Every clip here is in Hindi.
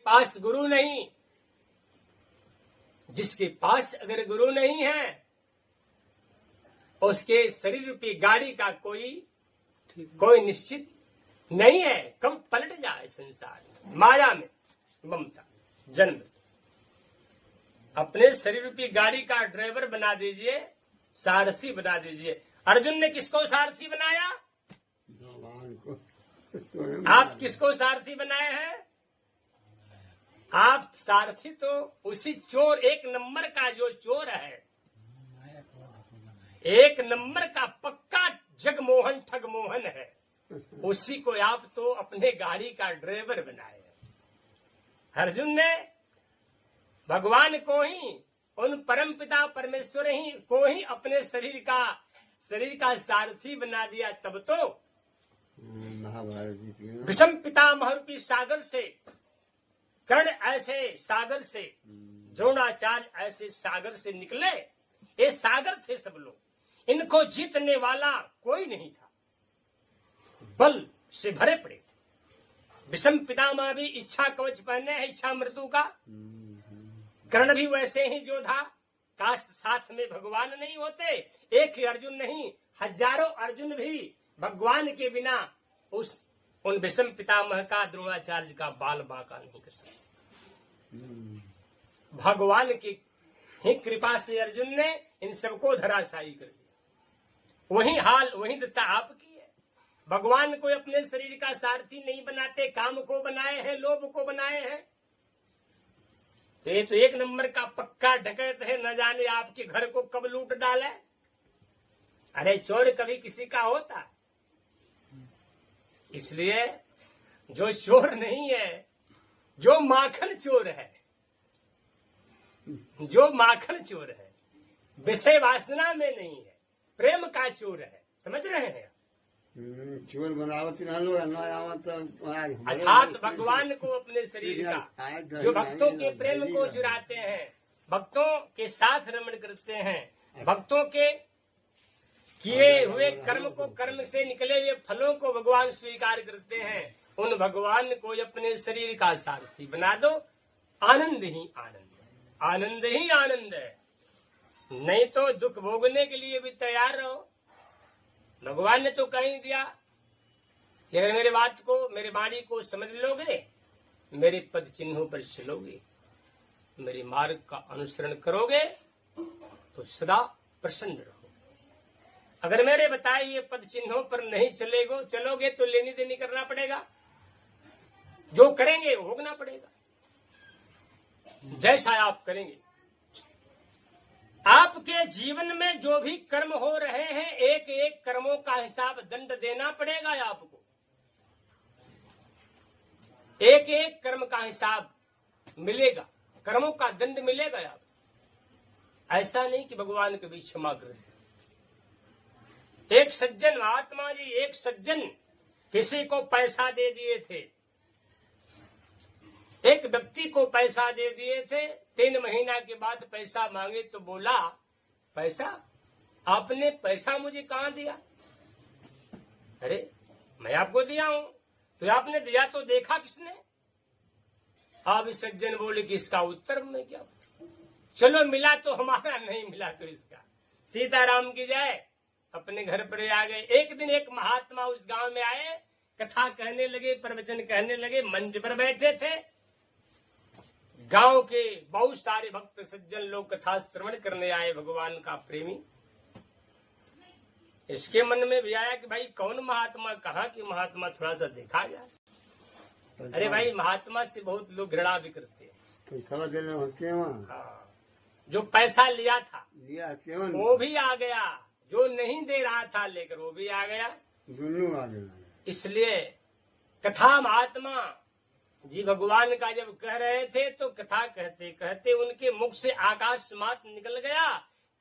पास गुरु नहीं, जिसके पास अगर गुरु नहीं है उसके शरीर रूपी गाड़ी का कोई निश्चित नहीं है, कब पलट जाए संसार में, माया में ममता जन्म। अपने शरीर रूपी गाड़ी का ड्राइवर बना दीजिए, सारथी बना दीजिए। अर्जुन ने किसको सारथी बनाया? भगवान को। आप किसको सारथी बनाए हैं? आप सारथी तो उसी चोर, एक नंबर का जो चोर है, एक नंबर का पक्का जगमोहन ठगमोहन है, उसी को आप तो अपने गाड़ी का ड्राइवर बनाए हैं। अर्जुन ने भगवान को ही, उन परम पिता परमेश्वर ही को ही अपने शरीर का सारथी बना दिया। तब तो महाभारत जी विषम पितामह रूपी सागर से, कर्ण ऐसे सागर से, द्रोणाचार्य ऐसे सागर से निकले। ये सागर थे सब लोग, इनको जीतने वाला कोई नहीं था, बल से भरे पड़े थे। विषम पितामह भी इच्छा कवच पहने हैं, इच्छा मृत्यु का। कर्ण भी वैसे ही योद्धा, काश साथ में भगवान नहीं होते। एक ही अर्जुन नहीं, हजारों अर्जुन भी भगवान के बिना उन विषम पितामह का, द्रोणाचार्य का बाल बांका नहीं कर सकते। भगवान की ही कृपा से अर्जुन ने इन सबको धराशायी कर दिया। वही हाल, वही दशा आपकी है। भगवान को अपने शरीर का सारथी नहीं बनाते, काम को बनाए हैं, लोभ को बनाए हैं। तो ये तो एक नंबर का पक्का डकैत है, न जाने आपके घर को कब लूट डाले। अरे चोर कभी किसी का होता? इसलिए जो चोर नहीं है, जो माखन चोर है, जो माखन चोर है, विषय वासना में नहीं है, प्रेम का चोर है। समझ रहे हैं? चोर बनावत अर्थात भगवान को अपने शरीर का, जो भक्तों के प्रेम को जुराते हैं, भक्तों के साथ रमण करते हैं, भक्तों के किए हुए कर्म को, कर्म से निकले हुए फलों को भगवान स्वीकार करते हैं, उन भगवान को अपने शरीर का सारथी बना दो। आनंद ही आनंद है, आनंद ही आनंद है। नहीं तो दुख भोगने के लिए भी तैयार रहो। भगवान ने तो कहीं दिया कि अगर मेरे बात को, मेरी वाणी को समझ लोगे, मेरे पद चिन्हों पर चलोगे, मेरे मार्ग का अनुसरण करोगे, तो सदा प्रसन्न रहो। अगर मेरे बताए हुए पद चिन्हों पर नहीं चलोगे तो लेनी देनी करना पड़ेगा, जो करेंगे वो भोगना पड़ेगा। जैसा आप करेंगे, आपके जीवन में जो भी कर्म हो रहे हैं, एक एक कर्मों का हिसाब दंड देना पड़ेगा आपको। एक एक कर्म का हिसाब मिलेगा, कर्मों का दंड मिलेगा आपको। ऐसा नहीं कि भगवान कभी क्षमा कर दे। एक सज्जन, महात्मा जी, एक सज्जन किसी को पैसा दे दिए थे, एक व्यक्ति को पैसा दे दिए थे। 3 महीना के बाद पैसा मांगे तो बोला, पैसा? आपने पैसा मुझे कहाँ दिया? अरे मैं आपको दिया हूं। तो आपने दिया तो देखा किसने? अब सज्जन बोले कि इसका उत्तर में क्या? चलो मिला तो हमारा, नहीं मिला तो इसका। सीताराम की जय। अपने घर पर आ गए। एक दिन एक महात्मा उस गांव में आए, कथा कहने लगे, प्रवचन कहने लगे, मंच पर बैठे थे। गांव के बहुत सारे भक्त सज्जन लोग कथा श्रवण करने आए, भगवान का प्रेमी। इसके मन में भी आया कि भाई कौन महात्मा, कहाँ की महात्मा, थोड़ा सा देखा जाए। अरे भाई महात्मा से बहुत लोग घृणा भी करते हैं। हाँ, जो पैसा लिया था वो भी आ गया, जो नहीं दे रहा था लेकर वो भी आ गया। इसलिए कथा महात्मा जी भगवान का जब कह रहे थे तो कथा कहते कहते उनके मुख से आकाश मात्र निकल गया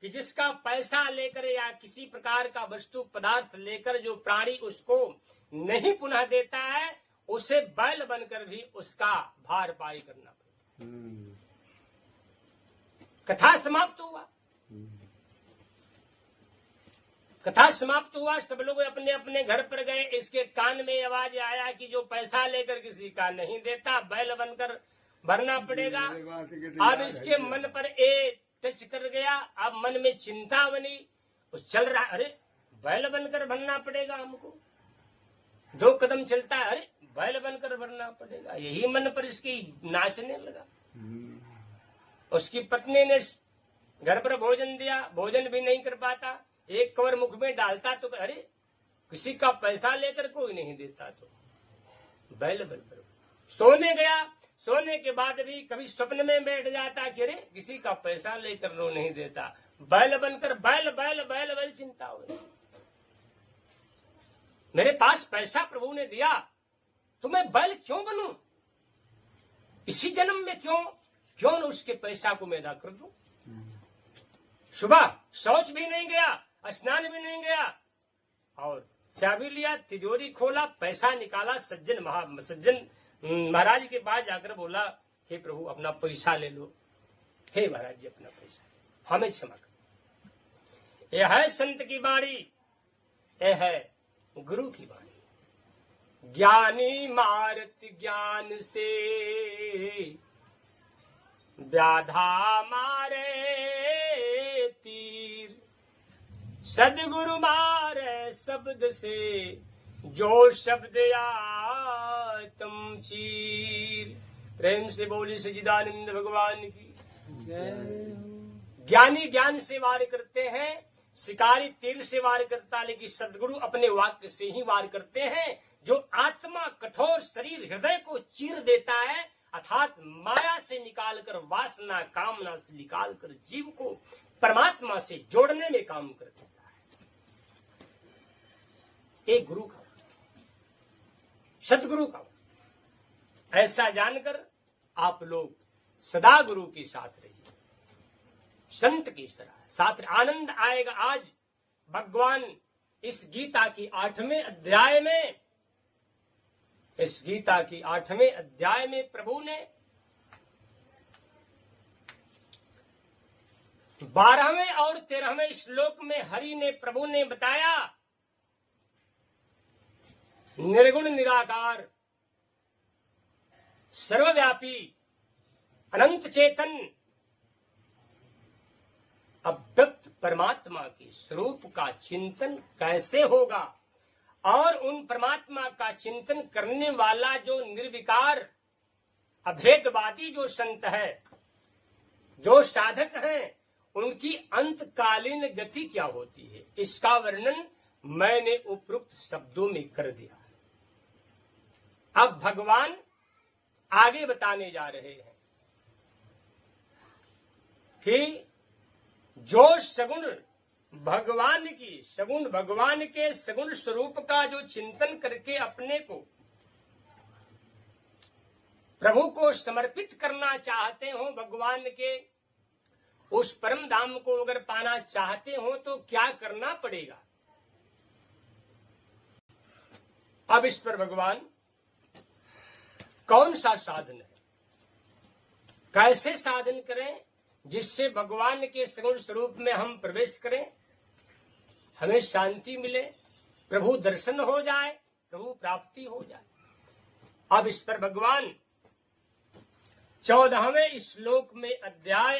कि जिसका पैसा लेकर या किसी प्रकार का वस्तु पदार्थ लेकर जो प्राणी उसको नहीं पुनः देता है, उसे बैल बनकर भी उसका भारपाई करना पड़ता। कथा समाप्त हुआ। कथा समाप्त हुआ, सब लोग अपने अपने घर पर गए। इसके कान में आवाज आया कि जो पैसा लेकर किसी का नहीं देता, बैल बनकर भरना पड़ेगा। अब इसके मन पर ए टच कर गया, अब मन में चिंता बनी, वो चल रहा, अरे बैल बनकर भरना पड़ेगा हमको, 2 कदम चलता है, अरे बैल बनकर भरना पड़ेगा, यही मन पर इसकी नाचने लगा। उसकी पत्नी ने घर पर भोजन दिया, भोजन भी नहीं कर पाता, एक कवर मुख में डालता तो अरे किसी का पैसा लेकर कोई नहीं देता, तो बैल बनकर सोने गया। सोने के बाद भी कभी स्वप्न में बैठ जाता कि अरे किसी का पैसा लेकर रो नहीं देता, बैल बनकर बैल बैल बैल बैल चिंता हो गई। मेरे पास पैसा प्रभु ने दिया तो मैं बैल क्यों बनूं, इसी जन्म में क्यों न उसके पैसा को मैं अदा कर दूं। सुबह शौच भी नहीं गया, स्नान भी नहीं गया, और चाबी लिया, तिजोरी खोला, पैसा निकाला, सज्जन महाराज के पास जाकर बोला, हे प्रभु अपना पैसा ले लो, हे महाराज जी अपना पैसा हमें क्षमा कर। यह है संत की वाणी, यह है गुरु की वाणी। ज्ञानी मारत ज्ञान से, व्याधा मारे तीर, सदगुरु मारे शब्द से, जो शब्द आत्म चीर। प्रेम से बोली सच्चिदानंद भगवान की ज्ञानी ज्ञान से वार करते हैं, शिकारी तीर से वार करता, लेकिन सदगुरु अपने वाक्य से ही वार करते हैं, जो आत्मा कठोर शरीर हृदय को चीर देता है, अर्थात माया से निकालकर, वासना कामना से निकालकर जीव को परमात्मा से जोड़ने में काम कर देता है। एक गुरु का, सतगुरु का, ऐसा जानकर आप लोग सदा गुरु के साथ रहिए, संत के साथ आनंद आएगा। आज भगवान इस गीता की 8वें अध्याय में, इस गीता की 8वें अध्याय में प्रभु ने 12वें और 13वें श्लोक में हरि ने, प्रभु ने बताया, निर्गुण निराकार सर्वव्यापी अनंत चेतन अव्यक्त परमात्मा के स्वरूप का चिंतन कैसे होगा, और उन परमात्मा का चिंतन करने वाला जो निर्विकार अभेदवादी जो संत है, जो साधक हैं, उनकी अंतकालीन गति क्या होती है, इसका वर्णन मैंने उपयुक्त शब्दों में कर दिया। अब भगवान आगे बताने जा रहे हैं कि जो सगुण भगवान की, सगुण भगवान के सगुण स्वरूप का जो चिंतन करके अपने को प्रभु को समर्पित करना चाहते हो, भगवान के उस परम धाम को अगर पाना चाहते हो तो क्या करना पड़ेगा। अब इस पर भगवान कौन सा साधन है, कैसे साधन करें जिससे भगवान के सगुण स्वरूप में हम प्रवेश करें, हमें शांति मिले, प्रभु दर्शन हो जाए, प्रभु प्राप्ति हो जाए। अब इस पर भगवान 14वें श्लोक में अध्याय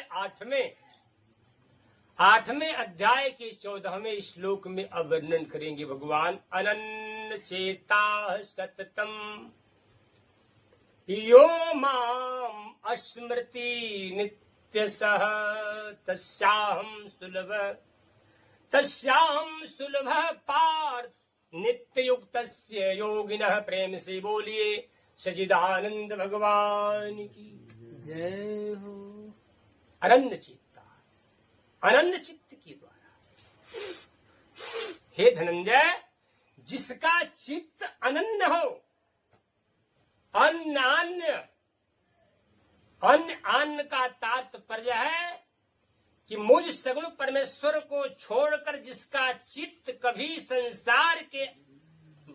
8वें अध्याय के 14वें श्लोक में वर्णन करेंगे। भगवान अनन्य चेता सततम यो माम स्मृति नित्यसः तस्याहं सुलभ पार्थ नित्ययुक्तस्य योगिनः। प्रेम से बोलिए सच्चिदानंद भगवान की जय हो। अनन्य चित्ता, अनन्य चित्त के द्वारा, हे धनंजय, जिसका चित्त अनन्य हो, अन्य का तात्पर्य है कि मुझ सगुण परमेश्वर को छोड़कर जिसका चित्त कभी संसार के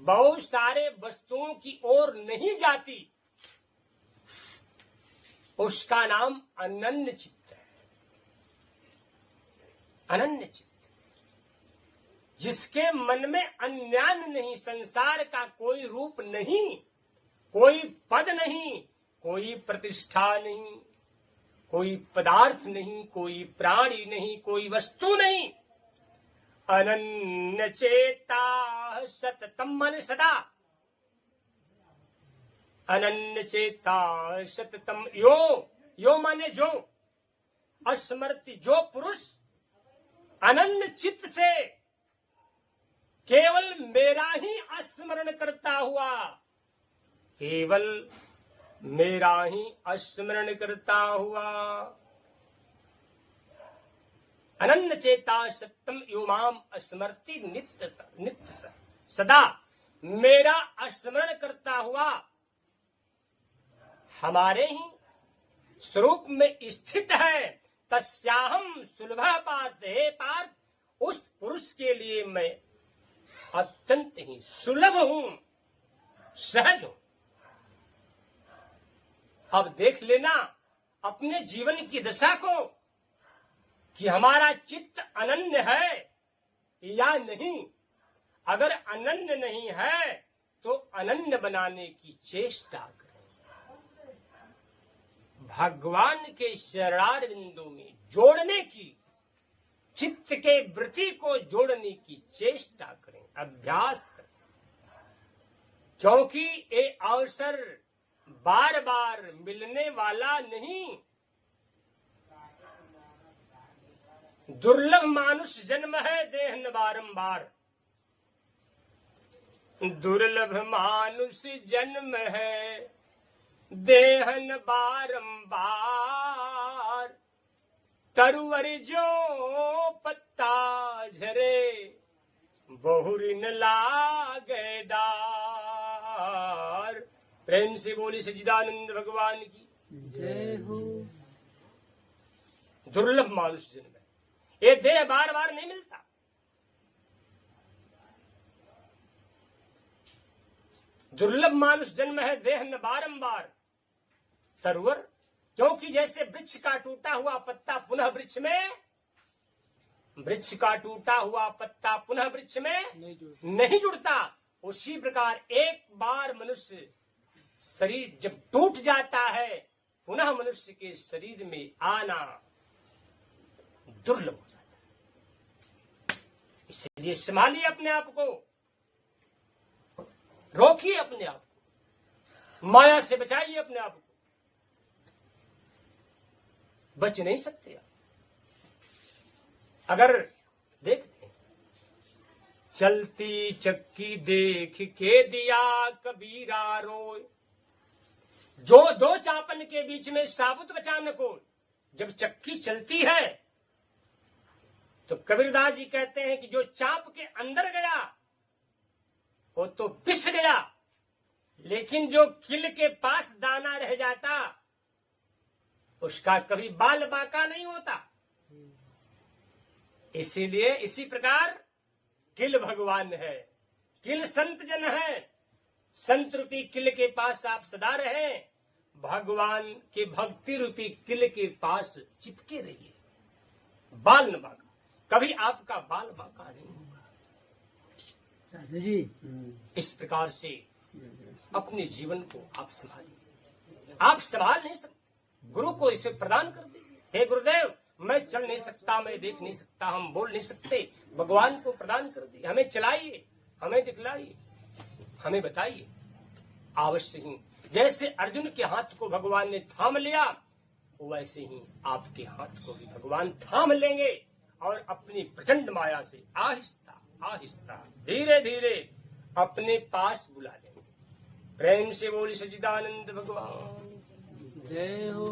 बहुत सारे वस्तुओं की ओर नहीं जाती, उसका नाम अनन्य चित्त है। अनन्य चित्त, जिसके मन में अन्यान नहीं, संसार का कोई रूप नहीं, कोई पद नहीं, कोई प्रतिष्ठा नहीं, कोई पदार्थ नहीं, कोई प्राणी नहीं, कोई वस्तु नहीं। अनन्य चेता सततम मन सदा, अनन्य चेता सततम। यो माने जो, अस्मृति जो पुरुष अनन्य चित्त से केवल मेरा ही स्मरण करता हुआ, केवल मेरा ही स्मरण करता हुआ। अनन्य चेता सत्यम यो माम स्मृति नित्य सदा, मेरा स्मरण करता हुआ हमारे ही स्वरूप में स्थित है। तस्याहम सुलभ पार्थ, हे पार्थ, उस पुरुष के लिए मैं अत्यंत ही सुलभ हूं, सहज हूं। अब देख लेना अपने जीवन की दशा को कि हमारा चित्त अनन्य है या नहीं। अगर अनन्य नहीं है तो अनन्य बनाने की चेष्टा करें। भगवान के शरणार बिंदु में जोड़ने की, चित्त के वृत्ति को जोड़ने की चेष्टा करें, अभ्यास करें। क्योंकि ये अवसर बार बार मिलने वाला नहीं। दुर्लभ मानुष जन्म है देहन बारंबार, दुर्लभ मानुष जन्म है देहन बारंबार। तरुवर जो पत्ता झरे बहुरी न लागे डार। प्रेम से बोली सच्चिदानंद भगवान की जय हो। दुर्लभ मानुष जन्म है, ये देह बार बार नहीं मिलता। दुर्लभ मानुष जन्म है देह न बारंबार। तरुवर, क्योंकि जैसे वृक्ष का टूटा हुआ पत्ता पुनः वृक्ष में, वृक्ष का टूटा हुआ पत्ता पुनः वृक्ष में नहीं जुड़ता, उसी प्रकार एक बार मनुष्य शरीर जब टूट जाता है, पुनः मनुष्य के शरीर में आना दुर्लभ हो जाता है। इसलिए संभालिए अपने आप को, रोकिए अपने आप को, माया से बचाइए अपने आप को। बच नहीं सकते अगर देखते चलती चक्की देख के दिया कबीरा रोए। जो दो चापन के बीच में साबुत बचा न को। जब चक्की चलती है तो कबीरदास जी कहते हैं कि जो चाप के अंदर गया वो तो पिस गया, लेकिन जो किल के पास दाना रह जाता उसका कभी बाल बांका नहीं होता। इसीलिए इसी प्रकार किल भगवान है, किल संत जन है। संत रूपी किल के पास आप सदा रहे, भगवान के भक्ति रूपी किल के पास चिपके रहिए। बाल न बांका, कभी आपका बाल बांका नहीं होगा। साधु जी, इस प्रकार से अपने जीवन को आप संभालिए। आप संभाल नहीं सकते, गुरु को इसे प्रदान कर दीजिए। हे गुरुदेव, मैं चल नहीं सकता, मैं देख नहीं सकता, हम बोल नहीं सकते, भगवान को प्रदान कर दिए। हमें चलाइए, हमें दिखलाइए, हमें बताइए। अवश्य ही जैसे अर्जुन के हाथ को भगवान ने थाम लिया, वैसे ही आपके हाथ को भी भगवान थाम लेंगे और अपनी प्रचंड माया से आहिस्ता आहिस्ता धीरे धीरे अपने पास बुला लेंगे। प्रेम से बोली सच्चिदानंद भगवान जय हो।